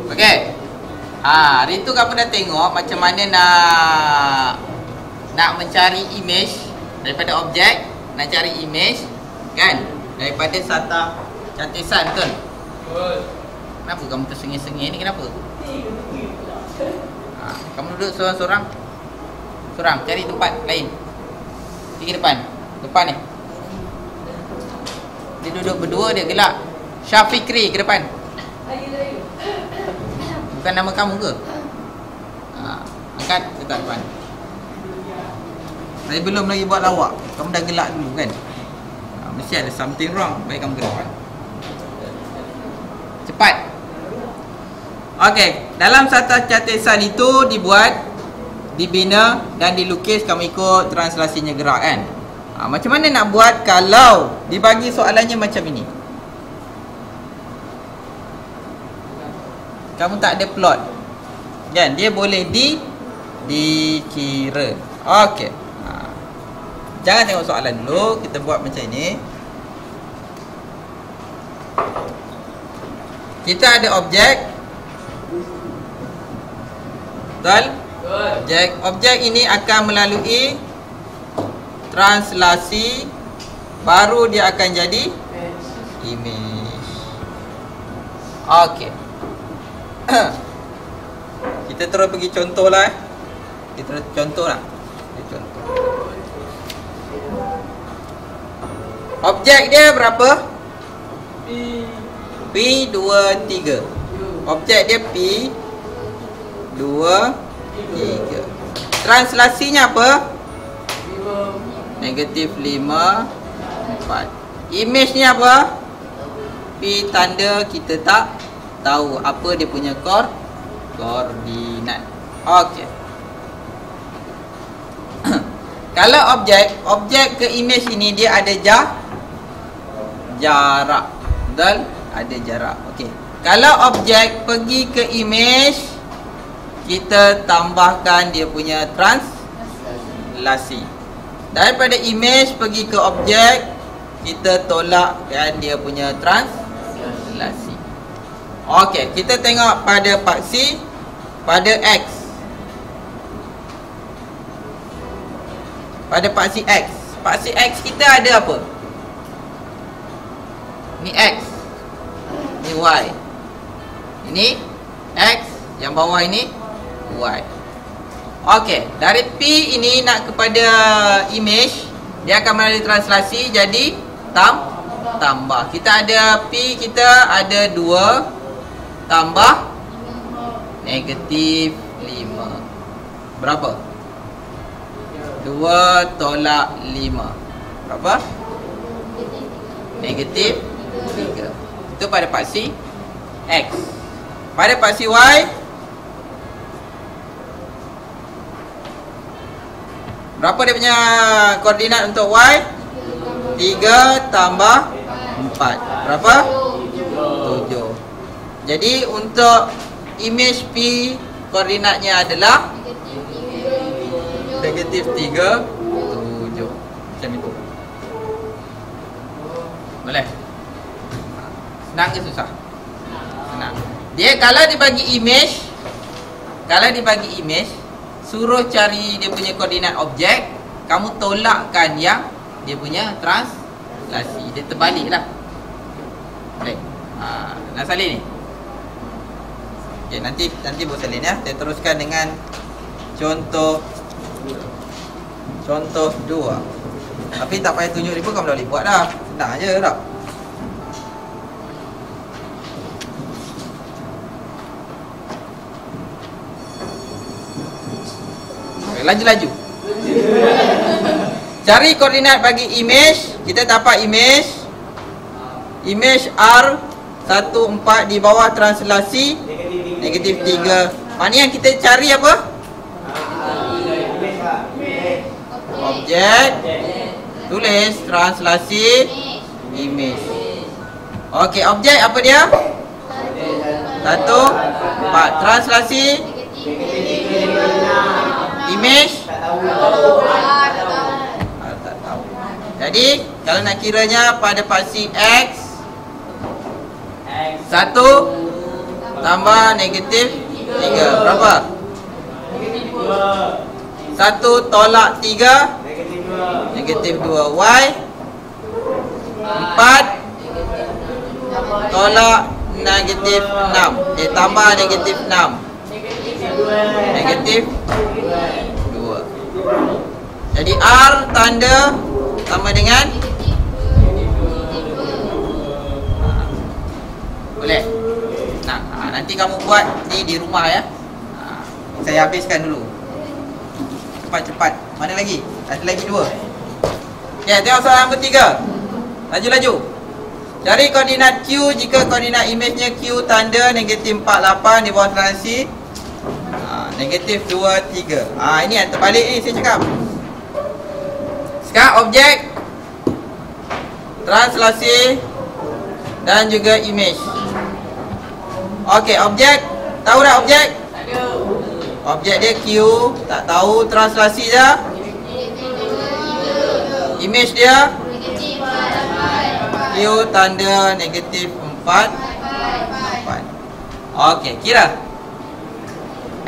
Okey. Hari tu kamu dah tengok macam mana nak mencari image daripada objek, nak cari image kan daripada sata cantisan, betul? Betul. Kenapa kamu tersengih-sengih ni, kenapa? Kamu duduk seorang-seorang. Seorang, cari tempat lain. Pergi depan. Depan ni. Dia duduk berdua, dia gelak. Syafikri ke depan. Bukan nama kamu ke? Angkat, letak depan. Saya belum lagi buat lawak. Kamu dah gelak dulu kan? Mesti ada something wrong. Baik kamu ke depan. Cepat. Okey, dalam sata cantisan itu dibuat, dibina dan dilukis. Kamu ikut translasinya gerak kan? Macam mana nak buat kalau dibagi soalannya macam ini? Kamu tak ada plot kan? Dia boleh dikira. Okey. Jangan tengok soalan dulu. Kita buat macam ini. Kita ada objek. Betul? Objek ini akan melalui translasi, baru dia akan jadi image. Okey. Kita terus pergi contoh lah. Kita terus contoh lah. Contoh. Objek dia berapa? P 2, 3. Objek dia P 2, 3. Translasinya apa? Negatif 5, 4. Image ni apa? P tanda kita tak tahu apa dia punya koordinat. Okey. Kalau objek ke image ini dia ada jarak. Betul? Ada jarak. Okey. Kalau objek pergi ke image, kita tambahkan dia punya translasi. Daripada image pergi ke objek, kita tolakkan dia punya translasi. Okey, kita tengok pada paksi, pada X. Pada paksi X. Paksi X kita ada apa? Ni X. Ni Y. Ini X. Yang bawah ini Y. Okey, dari P ini nak kepada image, dia akan melalui translasi jadi tambah. Kita ada P, kita ada 2 tambah negatif 5. Berapa? 2 tolak 5. Berapa? Negatif 3. Itu pada paksi X. Pada paksi Y, berapa dia punya koordinat untuk Y? 3 tambah 4. Berapa? 7. Jadi untuk image P, koordinatnya adalah negatif 3, 7. Macam itu. Boleh? Senang ke susah? Senang. Dia kalau dibagi image, suruh cari dia punya koordinat objek, kamu tolakkan yang dia punya translasi. Dia terbalik lah. Boleh? Nak salin ni? Okay, nanti buat salin ya. Saya teruskan dengan contoh 2. Tapi tak payah tunjuk ni pun kamu dah boleh buat dah. Senang je tak? Laju-laju. Cari koordinat bagi image. Kita dapat image R14 di bawah translasi negatif 3. Maknanya yang kita cari apa? Objek. Tulis translasi image. Okey, objek apa dia? 1, 4. Translasi image tak tahu. Jadi kalau nak kiranya pada paksi X 1, tambah negatif 3. Berapa? -2. 1 tolak 3 -2. -2. Y 4 tolak negatif 6. Tambah negatif 6 negatif 2. Jadi R tanda sama dengan boleh. Nah, nanti kamu buat ni di rumah ya. Saya habiskan dulu. Cepat-cepat. Mana lagi? Ada lagi 2. Ya, tengok soalan nombor 3. Laju-laju. Cari koordinat Q jika koordinat imejnya Q tanda negatif 48 di bawah translasi negatif 2, 3. Ini yang terbalik ni saya cakap. Sekarang objek, translasi dan juga image. Okey, objek. Tahu tak objek? Objek dia Q. Tak tahu translasi dia. Image dia Q tanda negatif 4, 8. Okey, kira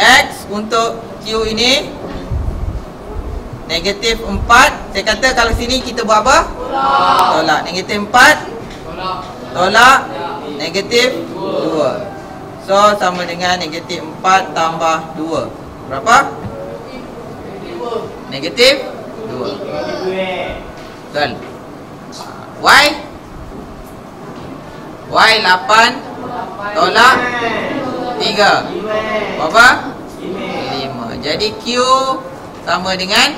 X untuk Q ini negatif 4. Saya kata kalau sini kita buat apa? Tolak. Negatif 4 tolak negatif 2. So sama dengan negatif 4 tambah 2. Berapa? Negatif 2. Betul. Y 8 tolak 3. Berapa? 5. Jadi Q sama dengan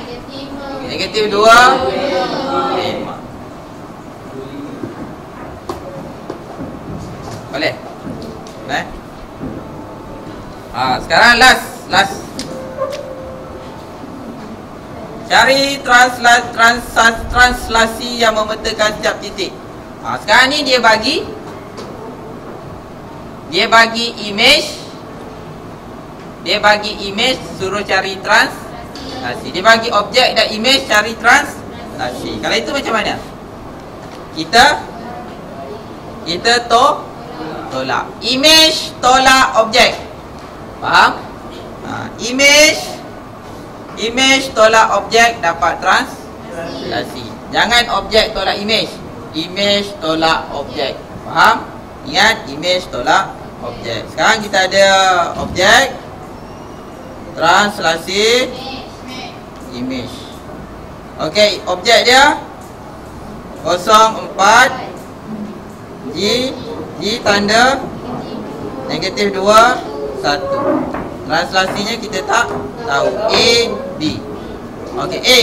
negatif 2, 5. Boleh? Sekarang last. Cari translasi yang memetakan setiap titik. Sekarang ni dia bagi image. Dia bagi image, suruh cari translasi. Dia bagi objek dan image, cari translasi. Kalau itu macam mana? Kita tolak. Image tolak objek. Faham? Image tolak objek dapat translasi. Jangan objek tolak image. Image tolak objek. Faham? Ingat, image tolak objek. Sekarang kita ada objek, translasi, image. Okey, objek dia 04 G tanda negatif 2, 1. Translasinya kita tak tahu. A, B. Okey, A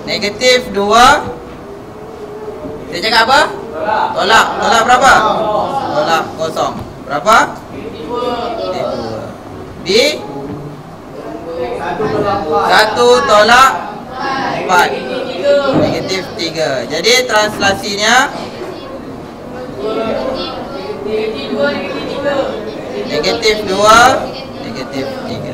negatif 2. Saya cakap apa? Tolak. Tolak berapa? Tolak 0. Berapa? Negatif 2. B 1 tolak 4. Negatif 3. Jadi translasinya negatif 2, negatif 3.